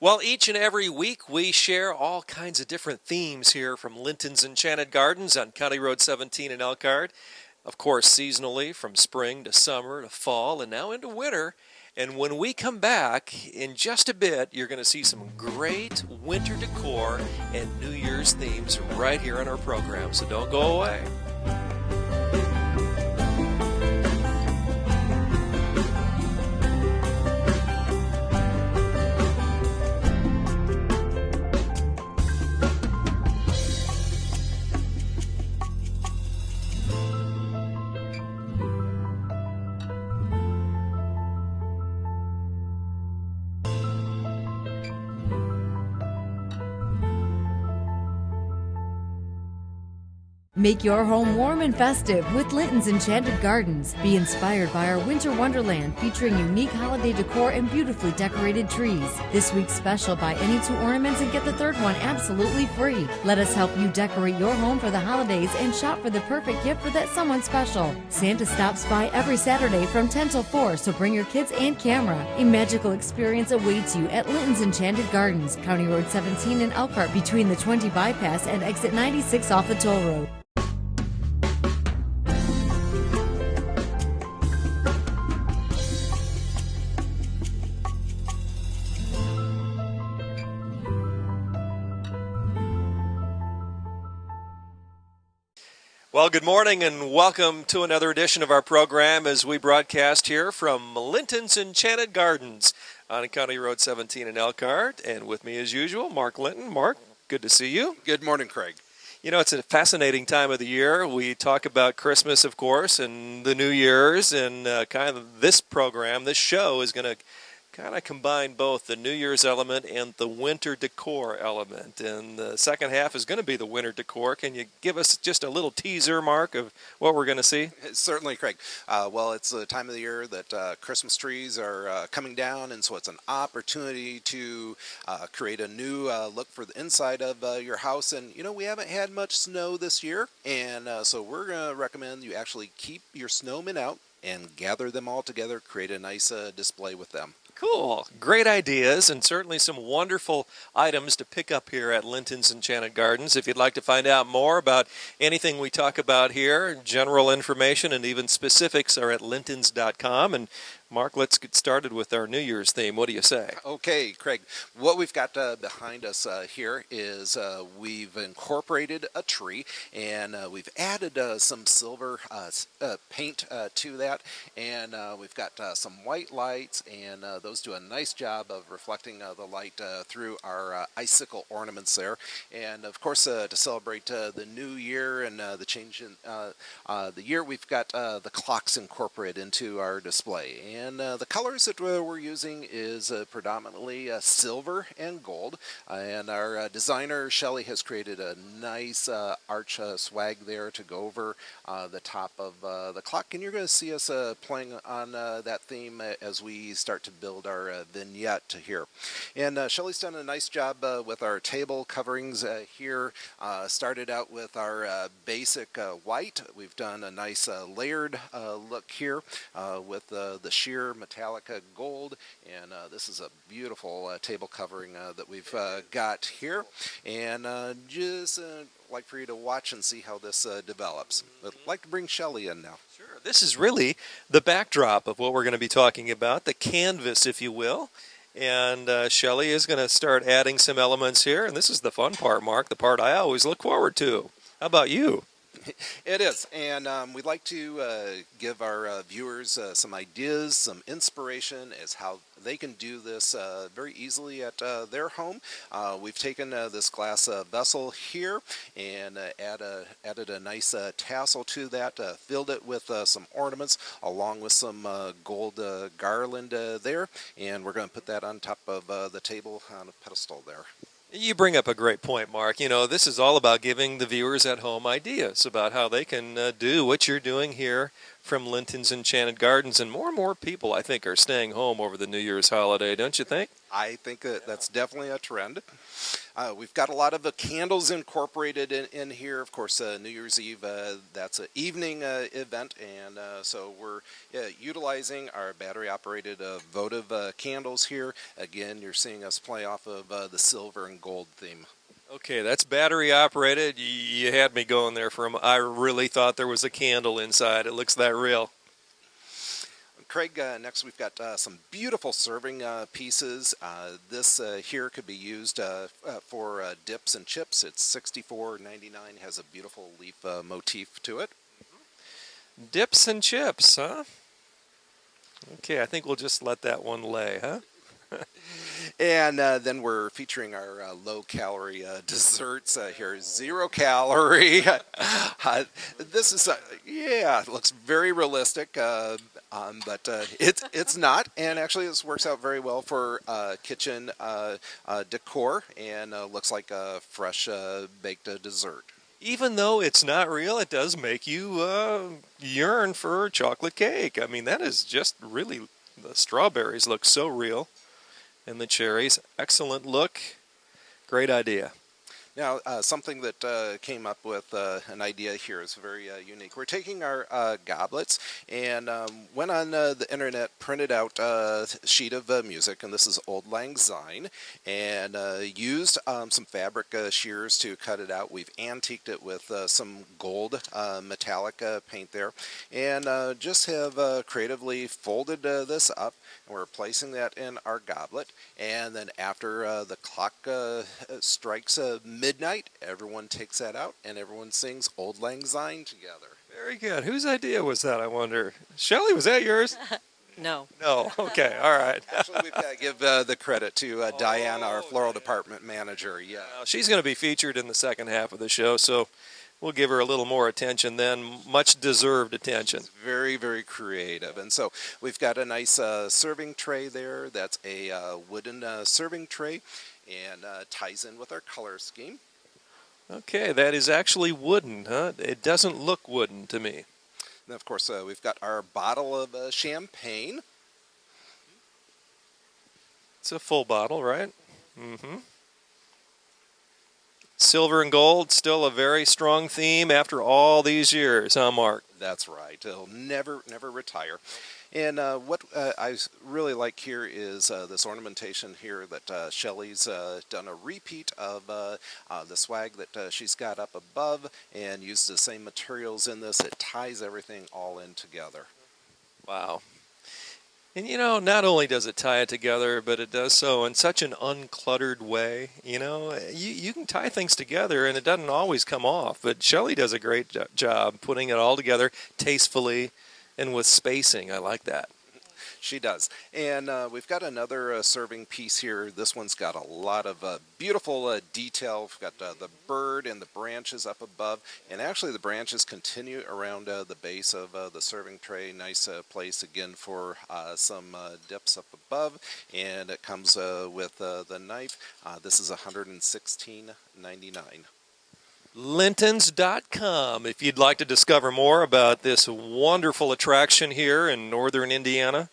Well, each and every week we share all kinds of different themes here from Linton's Enchanted Gardens on County Road 17 in Elkhart. Of course, seasonally from spring to summer to fall and now into winter. And when we come back in just a bit, you're going to see some great winter decor and New Year's themes right here on our program. So don't go away. Make your home warm and festive with Linton's Enchanted Gardens. Be inspired by our winter wonderland featuring unique holiday decor and beautifully decorated trees. This week's special: buy any 2 ornaments and get the 3rd one absolutely free. Let us help you decorate your home for the holidays and shop for the perfect gift for that someone special. Santa stops by every Saturday from 10 till 4, so bring your kids and camera. A magical experience awaits you at Linton's Enchanted Gardens, County Road 17 in Elkhart, between the 20 bypass and exit 96 off the toll road. Well, good morning and welcome to another edition of our program as we broadcast here from Linton's Enchanted Gardens on County Road 17 in Elkhart. And with me as usual, Mark Linton. Mark, good to see you. Good morning, Craig. You know, it's a fascinating time of the year. We talk about Christmas, of course, and the New Year's, and kind of this program, this show is going to kind of combine both the New Year's element and the winter decor element. And the second half is going to be the winter decor. Can you give us just a little teaser, Mark, of what we're going to see? Certainly, Craig. Well, it's the time of the year that Christmas trees are coming down, and so it's an opportunity to create a new look for the inside of your house. And, you know, we haven't had much snow this year, and so we're going to recommend you actually keep your snowmen out and gather them all together, create a nice display with them. Cool. Great ideas and certainly some wonderful items to pick up here at Linton's Enchanted Gardens. If you'd like to find out more about anything we talk about here, general information and even specifics are at lintons.com. And Mark, let's get started with our New Year's theme. What do you say? Okay, Craig. What we've got behind us here is we've incorporated a tree, and we've added some silver paint to that, and we've got some white lights, and those do a nice job of reflecting the light through our icicle ornaments there. And of course, to celebrate the new year and the change in the year, we've got the clocks incorporated into our display. And the colors that we're using is predominantly silver and gold. And our designer, Shelley, has created a nice arch swag there to go over the top of the clock. And you're going to see us playing on that theme as we start to build our vignette here. And Shelley's done a nice job with our table coverings here. Started out with our basic white. We've done a nice layered look here with the sheer metallic gold, and this is a beautiful table covering that we've got here, and just like for you to watch and see how this develops. I'd like to bring Shelley in now. Sure. This is really the backdrop of what we're going to be talking about, the canvas, if you will. And Shelley is going to start adding some elements here, and this is the fun part, Mark, the part I always look forward to. How about you? It is, and we'd like to give our viewers some ideas, some inspiration as how they can do this very easily at their home. We've taken this glass vessel here and added a nice tassel to that, filled it with some ornaments along with some gold garland there, and we're going to put that on top of the table on a pedestal there. You bring up a great point, Mark. You know, this is all about giving the viewers at home ideas about how they can do what you're doing here from Linton's Enchanted Gardens. And more people, I think, are staying home over the New Year's holiday, don't you think? I think that's definitely a trend. We've got a lot of candles incorporated in here. Of course, New Year's Eve, that's an evening event, and so we're utilizing our battery-operated votive candles here. Again, you're seeing us play off of the silver and gold theme. Okay, that's battery operated. You had me going there for a moment. I really thought there was a candle inside. It looks that real. Craig, next we've got some beautiful serving pieces. This here could be used for dips and chips. It's $64.99, has a beautiful leaf motif to it. Dips and chips, huh? Okay, I think we'll just let that one lay, huh? And then we're featuring our low-calorie desserts here. 0 calorie. This is, yeah, it looks very realistic, but it's not. And actually, this works out very well for kitchen decor, and looks like a fresh baked dessert. Even though it's not real, it does make you yearn for chocolate cake. I mean, that is just really, the strawberries look so real. And the cherries, excellent look, great idea. Now, something that came up with an idea here is very unique. We're taking our goblets and went on the internet, printed out a sheet of music, and this is Old Lang Syne, and used some fabric shears to cut it out. We've antiqued it with some gold metallic paint there, and just have creatively folded this up, and we're placing that in our goblet, and then after the clock strikes midnight, everyone takes that out and everyone sings Old Lang Syne together. Very good. Whose idea was that, I wonder? Shelley, was that yours? No. No. Okay. All right. Actually, we've got to give the credit to Diana, our floral department manager. Yeah. Well, she's going to be featured in the second half of the show, so we'll give her a little more attention then, much deserved attention. It's very, very creative. And so we've got a nice serving tray there. That's a wooden serving tray, and ties in with our color scheme. Okay, that is actually wooden, huh? It doesn't look wooden to me. And of course, we've got our bottle of champagne. It's a full bottle, right? Mm-hmm. Silver and gold, still a very strong theme after all these years, huh, Mark? That's right. It'll never retire. And what I really like here is this ornamentation here that Shelley's done a repeat of the swag that she's got up above, and used the same materials in this. It ties everything all in together. Wow. And you know, not only does it tie it together, but it does so in such an uncluttered way. You know, you can tie things together and it doesn't always come off, but Shelley does a great job putting it all together tastefully and with spacing. I like that. She does. And we've got another serving piece here. This one's got a lot of beautiful detail. We've got the bird and the branches up above. And actually the branches continue around the base of the serving tray. Nice place again for some dips up above. And it comes with the knife. This is $116.99. Lintons.com if you'd like to discover more about this wonderful attraction here in northern Indiana.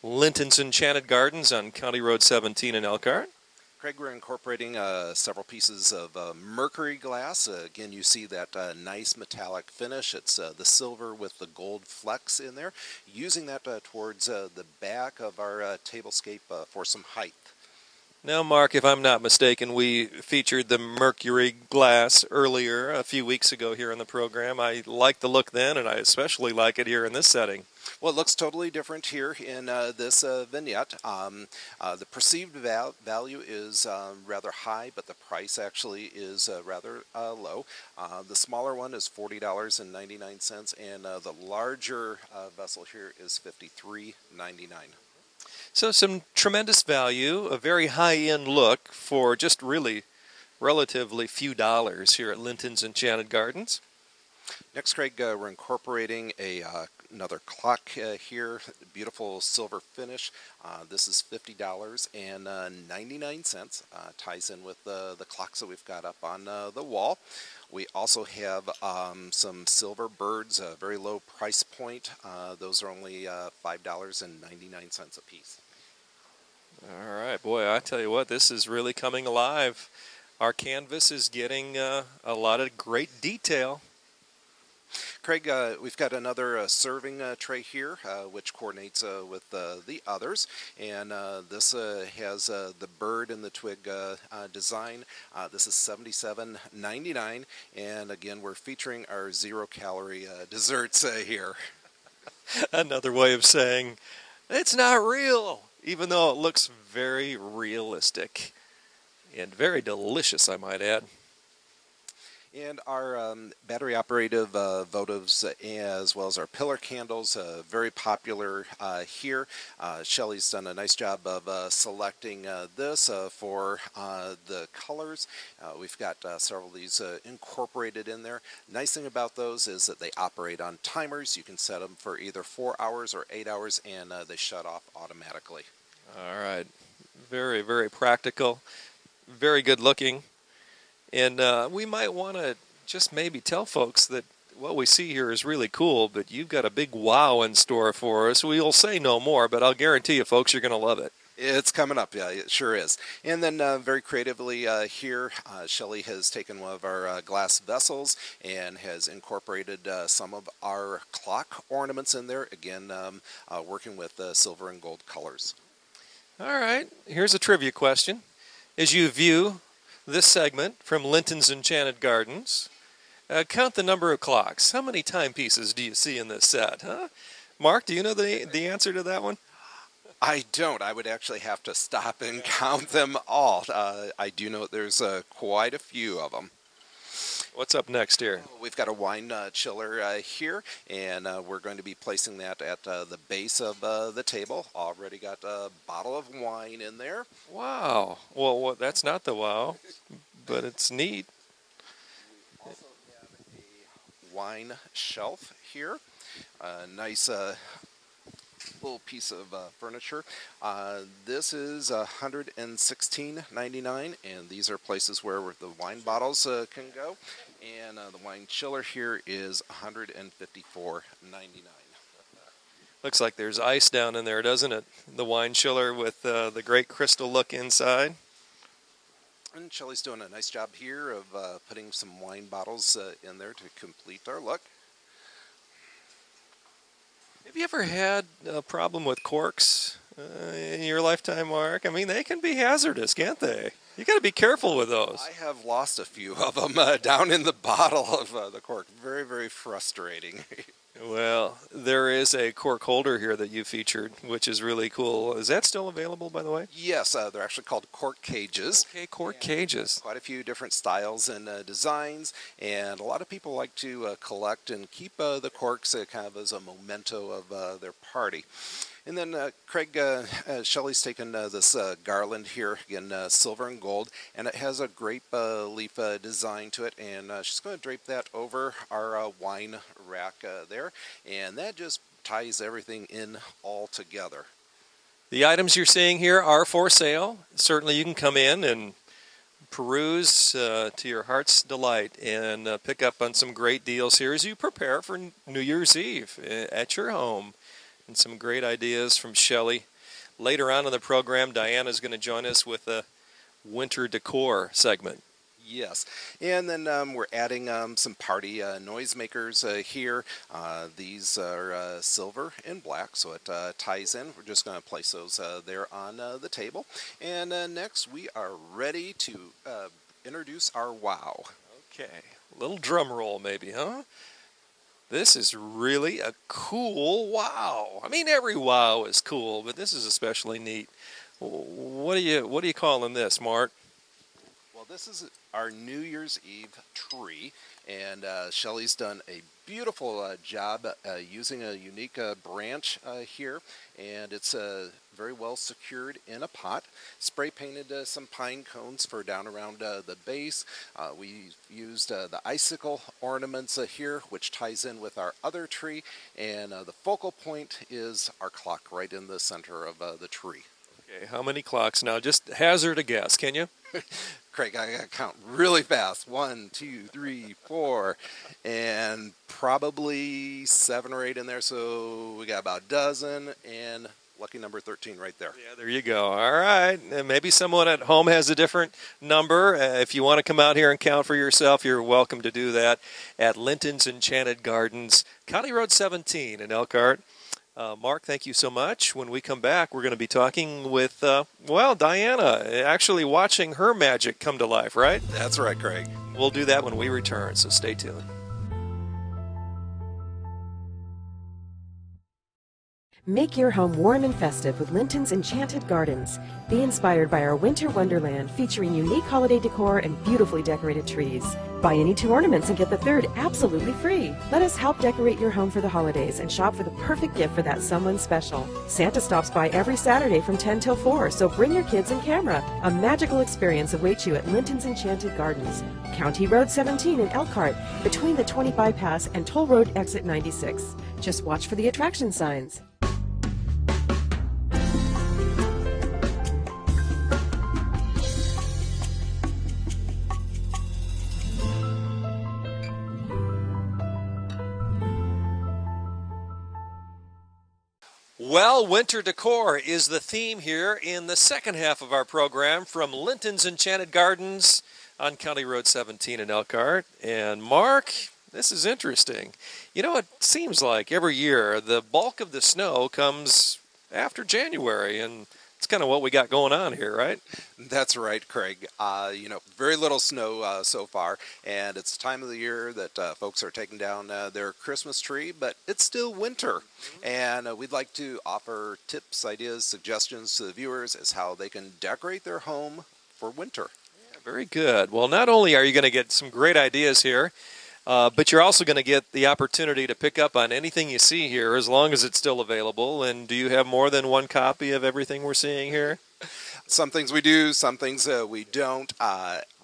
Linton's Enchanted Gardens on County Road 17 in Elkhart. Craig, we're incorporating several pieces of mercury glass. Again, you see that nice metallic finish. It's the silver with the gold flecks in there. Using that towards the back of our tablescape for some height. Now, Mark, if I'm not mistaken, we featured the mercury glass earlier, a few weeks ago here in the program. I liked the look then, and I especially like it here in this setting. Well, it looks totally different here in this vignette. The perceived value is rather high, but the price actually is rather low. The smaller one is $40.99, and the larger vessel here is $53.99. So some tremendous value, a very high-end look for just really relatively few dollars here at Linton's Enchanted Gardens. Next, Craig, we're incorporating another clock here, beautiful silver finish. This is $50.99. Ties in with the clocks that we've got up on the wall. We also have some silver birds, a very low price point. Those are only $5.99 a piece. All right, boy, I tell you what, this is really coming alive. our canvas is getting a lot of great detail. Craig, we've got another serving tray here, which coordinates with the others, and this has the bird and the twig design. This is $77.99, and again, we're featuring our zero-calorie desserts here. Another way of saying it's not real, even though it looks very realistic and very delicious, I might add. And our battery operative votives, as well as our pillar candles, very popular here. Shelly's done a nice job of selecting this for the colors. We've got several of these incorporated in there. Nice thing about those is that they operate on timers. You can set them for either 4 hours or 8 hours, and they shut off automatically. All right. Very, very practical. Very good looking. And we might want to just maybe tell folks that what we see here is really cool, but you've got a big wow in store for us. We'll say no more, but I'll guarantee you folks, you're going to love it. It's coming up, yeah, it sure is. And then very creatively here, Shelly has taken one of our glass vessels and has incorporated some of our clock ornaments in there, again, working with silver and gold colors. All right, here's a trivia question. As you view this segment from Linton's Enchanted Gardens, count the number of clocks. How many timepieces do you see in this set? Huh? Mark, do you know the answer to that one? I don't. I would actually have to stop and count them all. I do know there's quite a few of them. What's up next here? We've got a wine chiller here, and we're going to be placing that at the base of the table. Already got a bottle of wine in there. Wow. Well, that's not the wow, but it's neat. We also have a wine shelf here. A nice little piece of furniture. This is $116.99, and these are places where the wine bottles can go. And the wine chiller here is $154.99. Looks like there's ice down in there, doesn't it? The wine chiller with the great crystal look inside. And Shelly's doing a nice job here of putting some wine bottles in there to complete our look. Have you ever had a problem with corks in your lifetime, Mark? I mean, they can be hazardous, can't they? You got to be careful with those. I have lost a few of them down in the bottle of the cork. Very, very frustrating. Well, there is a cork holder here that you featured, which is really cool. Is that still available, by the way? Yes, they're actually called cork cages. Okay, cork cages. Quite a few different styles and designs, and a lot of people like to collect and keep the corks kind of as a memento of their party. And then Craig, Shelly's taken this garland here, again, silver and gold, and it has a grape leaf design to it, and she's going to drape that over our wine rack there, and that just ties everything in all together. The items you're seeing here are for sale. Certainly you can come in and peruse to your heart's delight and pick up on some great deals here as you prepare for New Year's Eve at your home. And some great ideas from Shelly. Later on in the program, Diana's going to join us with a winter decor segment. Yes, and then we're adding some party noisemakers here. These are silver and black, so it ties in. We're just going to place those there on the table. And next, we are ready to introduce our wow. Okay, a little drum roll maybe, huh? This is really a cool wow. I mean, every wow is cool, but this is especially neat. What are you calling this, Mark? Well, this is our New Year's Eve tree, and Shelly's done a beautiful job using a unique branch here, and it's very well secured in a pot. Spray painted some pine cones for down around the base. We used the icicle ornaments here, which ties in with our other tree, and the focal point is our clock right in the center of the tree. Okay, how many clocks now? Just hazard a guess, can you? Craig, I gotta count really fast. 1, 2, 3, 4, and probably 7 or 8 in there. So we got about a dozen and lucky number 13 right there. Yeah, there you go. All right. Maybe someone at home has a different number. If you want to come out here and count for yourself, you're welcome to do that at Linton's Enchanted Gardens, County Road 17 in Elkhart. Mark, thank you so much. When we come back, we're going to be talking with, Diana, actually watching her magic come to life, right? That's right, Craig. We'll do that when we return, so stay tuned. Make your home warm and festive with Linton's Enchanted Gardens. Be inspired by our winter wonderland featuring unique holiday decor and beautifully decorated trees. Buy any 2 ornaments and get the 3rd absolutely free. Let us help decorate your home for the holidays and shop for the perfect gift for that someone special. Santa stops by every Saturday from 10 till 4, so bring your kids and camera. A magical experience awaits you at Linton's Enchanted Gardens, County Road 17 in Elkhart, between the 20 bypass and Toll Road exit 96. Just watch for the attraction signs. Well, winter decor is the theme here in the second half of our program from Linton's Enchanted Gardens on County Road 17 in Elkhart. And Mark, this is interesting. You know, it seems like every year the bulk of the snow comes after January, and it's kind of what we got going on here, right? That's right, Craig. Very little snow so far, and it's the time of the year that folks are taking down their Christmas tree, but it's still winter. And we'd like to offer tips, ideas, suggestions to the viewers as how they can decorate their home for winter. Yeah, very good. Well, not only are you going to get some great ideas here, but you're also going to get the opportunity to pick up on anything you see here as long as it's still available. And do you have more than one copy of everything we're seeing here? Some things we do, some things we don't.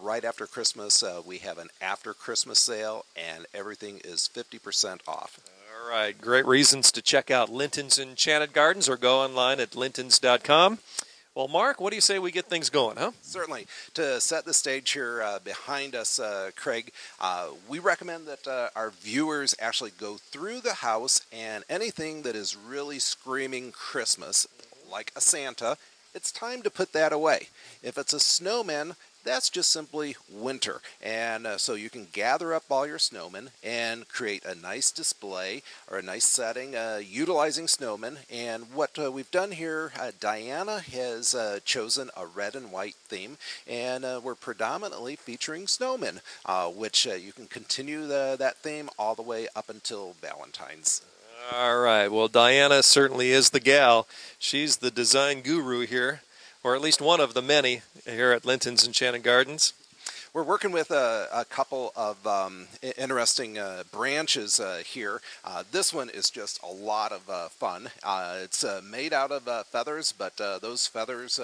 Right after Christmas, we have an after Christmas sale, and everything is 50% off. All right, great reasons to check out Linton's Enchanted Gardens or go online at lintons.com. Well, Mark, what do you say we get things going, huh? Certainly. To set the stage here behind us, Craig, we recommend that our viewers actually go through the house, and anything that is really screaming Christmas, like a Santa, it's time to put that away. If it's a snowman, that's just simply winter. And so you can gather up all your snowmen and create a nice display or a nice setting utilizing snowmen. And what we've done here, Diana has chosen a red and white theme, and we're predominantly featuring snowmen, which you can continue that theme all the way up until Valentine's. All right. Well, Diana certainly is the gal. She's the design guru here, or at least one of the many here at Linton's Enchanted Gardens. We're working with a couple of interesting branches here. This one is just a lot of fun. It's made out of feathers, but those feathers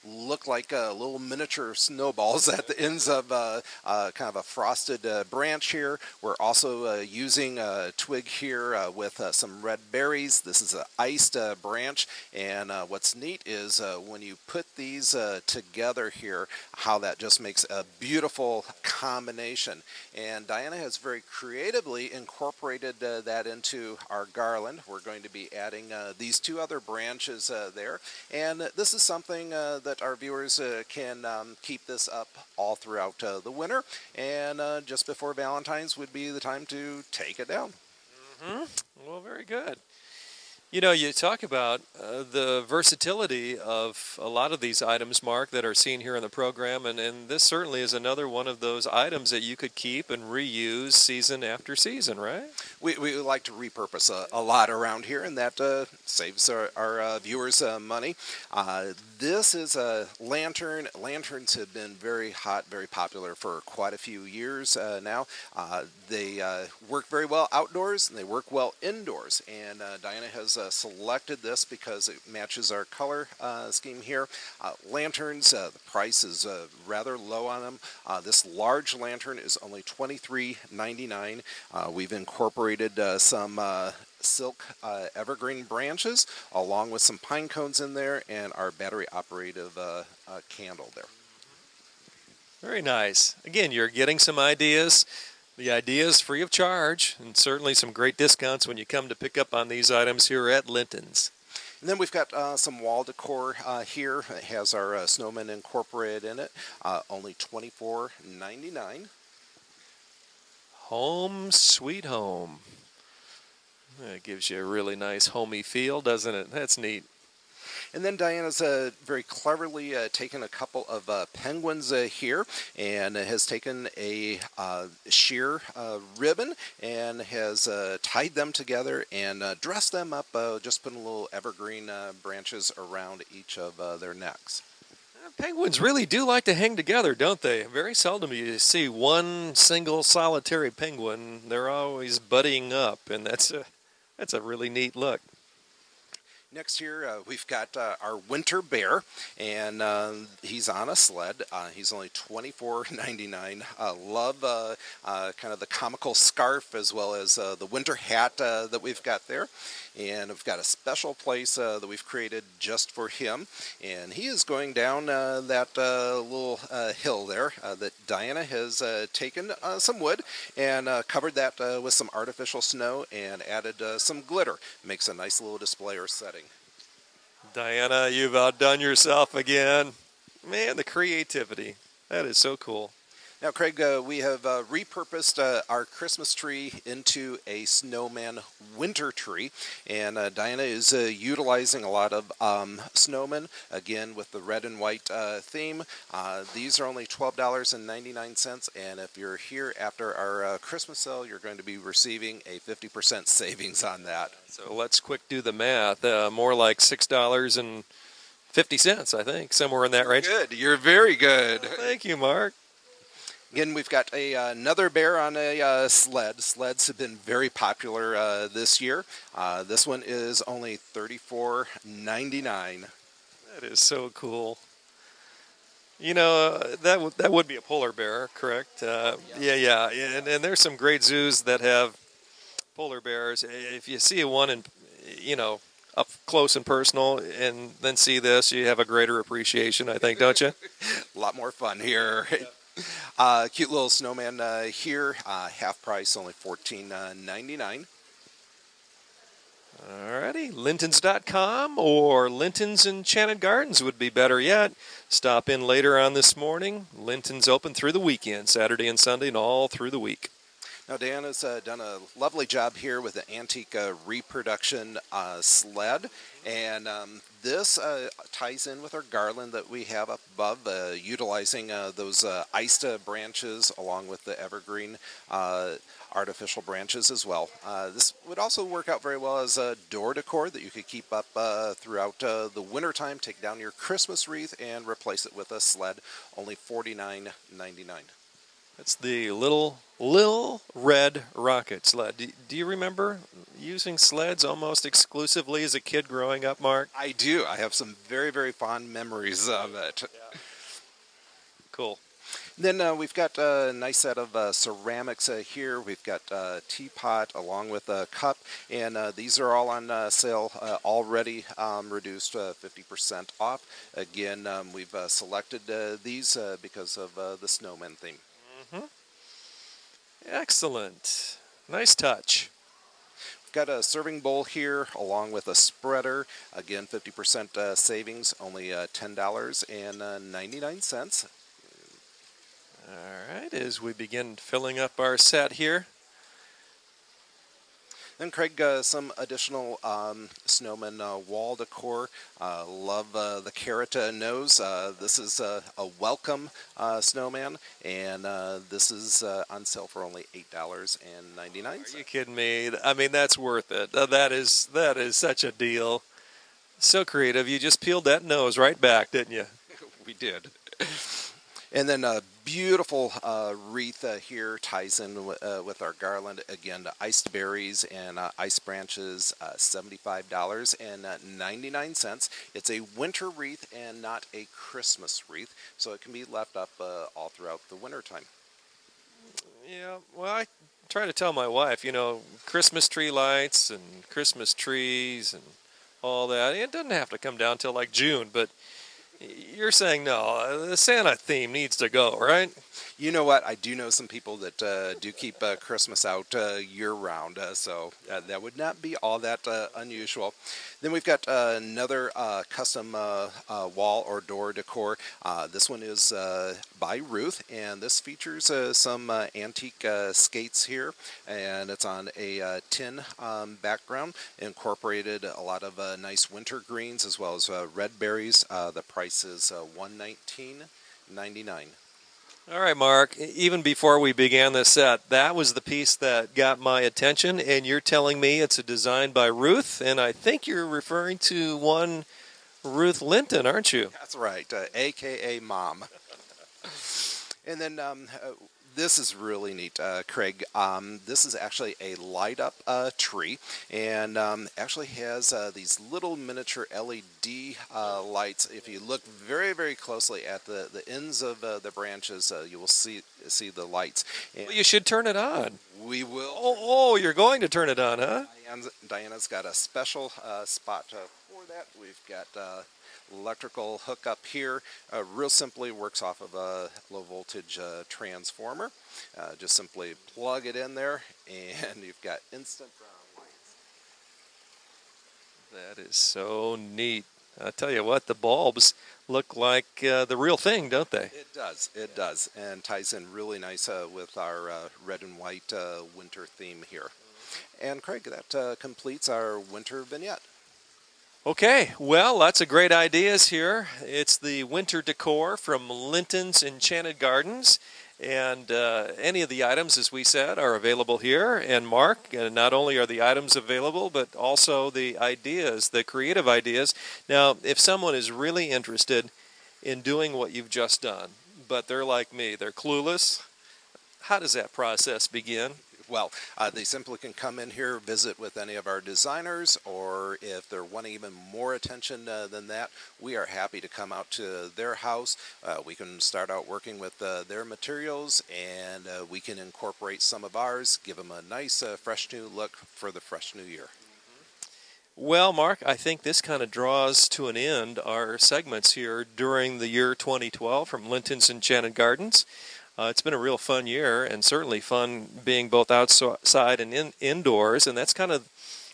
look like little miniature snowballs at the ends of kind of a frosted branch here. We're also using a twig here with some red berries. This is an iced branch, and what's neat is when you put these together here, how that just makes a beautiful combination. And Diana has very creatively incorporated that into our garland. We're going to be adding these 2 other branches there, and this is something that our viewers can keep this up all throughout the winter, and just before Valentine's would be the time to take it down. Well, very good. You know, you talk about the versatility of a lot of these items, Mark, that are seen here in the program, and this certainly is another one of those items that you could keep and reuse season after season, right? We like to repurpose a lot around here, and that saves our viewers money. This is a lantern. Lanterns have been very hot, very popular for quite a few years now. They work very well outdoors, and they work well indoors, and Diana has selected this because it matches our color scheme here. Lanterns, the price is rather low on them. This large lantern is only $23.99. We've incorporated some silk evergreen branches along with some pine cones in there, and our battery operated candle there. Very nice. Again, you're getting some ideas. The idea is free of charge, and certainly some great discounts when you come to pick up on these items here at Linton's. And then we've got some wall decor here. It has our snowman incorporated in it. Only $24.99. Home sweet home. It gives you a really nice homey feel, doesn't it? That's neat. And then Diana's very cleverly taken a couple of penguins here and has taken a sheer ribbon and has tied them together and dressed them up, just putting little evergreen branches around each of their necks. Penguins really do like to hang together, don't they? Very seldom you see one single solitary penguin. They're always buddying up, and that's a really neat look. Next here, we've got our winter bear, and he's on a sled. He's only $24.99. Love kind of the comical scarf as well as the winter hat that we've got there. And we've got a special place that we've created just for him. And he is going down that little hill there that Diana has taken some wood and covered that with some artificial snow and added some glitter. Makes a nice little display or setting. Diana, you've outdone yourself again. Man, the creativity. That is so cool. Now, Craig, we have repurposed our Christmas tree into a snowman winter tree, and Diana is utilizing a lot of snowmen, again with the red and white theme. These are only $12.99, and if you're here after our Christmas sale, you're going to be receiving a 50% savings on that. So let's quick do the math. More like $6.50, I think, somewhere in that range. Good. You're very good. Thank you, Mark. Again, we've got another bear on a sled. Sleds have been very popular this year. This one is only $34.99. That is so cool. You know, that would be a polar bear, correct? Yeah. And there's some great zoos that have polar bears. If you see one in, up close and personal, and then see this, you have a greater appreciation, I think, don't you? A lot more fun here. Yep. Cute little snowman here, half price, only $14.99. Alrighty, Lintons.com or Linton's Enchanted Gardens would be better yet. Stop in later on this morning. Linton's open through the weekend, Saturday and Sunday, and all through the week. Now, Diana's done a lovely job here with the antique reproduction sled, and this ties in with our garland that we have up above, utilizing those iced branches along with the evergreen artificial branches as well. This would also work out very well as a door decor that you could keep up throughout the wintertime. Take down your Christmas wreath and replace it with a sled, only $49.99. That's the little red rocket sled. Do you remember using sleds almost exclusively as a kid growing up, Mark? I do. I have some very, very fond memories of it. Yeah. Cool. Then we've got a nice set of ceramics here. We've got a teapot along with a cup, and these are all on sale already, reduced 50% off. Again, we've selected these because of the snowman theme. Mm-hmm. Excellent. Nice touch. We've got a serving bowl here along with a spreader. Again, 50% savings, only $10.99. All right, as we begin filling up our set here. Then, Craig, some additional snowman wall decor. Love the carrot nose. This is a welcome snowman, and this is on sale for only $8.99. Are you kidding me? I mean, that's worth it. That is such a deal. So creative. You just peeled that nose right back, didn't you? We did. And then a beautiful wreath here ties in with our garland. Again, iced berries and ice branches, $75.99. It's a winter wreath and not a Christmas wreath, so it can be left up all throughout the wintertime. Yeah, well, I try to tell my wife, Christmas tree lights and Christmas trees and all that. It doesn't have to come down till like June, but you're saying no, the Santa theme needs to go, right? You know what? I do know some people that do keep Christmas out year-round, so that would not be all that unusual. Then we've got another custom wall or door decor. This one is by Ruth, and this features some antique skates here, and it's on a tin background. Incorporated a lot of nice winter greens as well as red berries. The price is $119.99. All right, Mark, even before we began this set, that was the piece that got my attention, and you're telling me it's a design by Ruth, and I think you're referring to one Ruth Linton, aren't you? That's right, a.k.a. Mom. And then this is really neat, Craig. This is actually a light-up tree, and actually has these little miniature LED lights. If you look very, very closely at the ends of the branches, you will see the lights. And Well, you should turn it on. we will. Oh, you're going to turn it on, huh? Diana's got a special spot for that. We've got electrical hookup here. Real simply works off of a low voltage transformer. Just simply plug it in there and you've got instant lights. That is so neat. I tell you what, the bulbs look like the real thing, don't they? It does, and ties in really nice with our red and white winter theme here. And Craig, that completes our winter vignette. Okay, well, lots of great ideas here. It's the winter decor from Linton's Enchanted Gardens. And any of the items, as we said, are available here. And Mark, not only are the items available, but also the ideas, the creative ideas. Now, if someone is really interested in doing what you've just done, but they're like me, they're clueless, how does that process begin? Well, they simply can come in here, visit with any of our designers, or if they're wanting even more attention than that, we are happy to come out to their house. We can start out working with their materials, and we can incorporate some of ours, give them a nice, fresh new look for the fresh new year. Well, Mark, I think this kind of draws to an end our segments here during the year 2012 from Linton's Enchanted Gardens. It's been a real fun year, and certainly fun being both outside and indoors, and that's kind of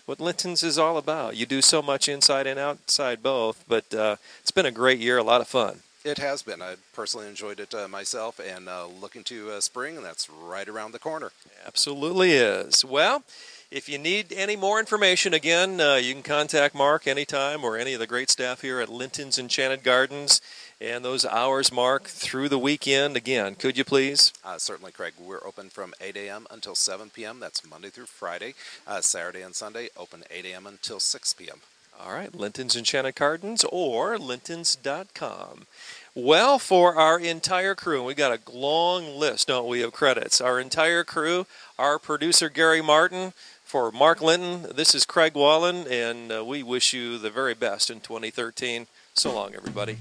what Linton's is all about. You do so much inside and outside both, but it's been a great year, a lot of fun. It has been. I personally enjoyed it myself, and looking to spring, and that's right around the corner. Absolutely is. Well, if you need any more information, again, you can contact Mark anytime or any of the great staff here at Linton's Enchanted Gardens. And those hours, Mark, through the weekend, again, could you please? Certainly, Craig. We're open from 8 a.m. until 7 p.m. That's Monday through Friday. Saturday and Sunday, open 8 a.m. until 6 p.m. All right, Linton's Enchanted Gardens or lintons.com. Well, for our entire crew, we got a long list, don't we, of credits. Our entire crew, our producer, Gary Martin, for Mark Linton, this is Craig Wallen, and we wish you the very best in 2013. So long, everybody.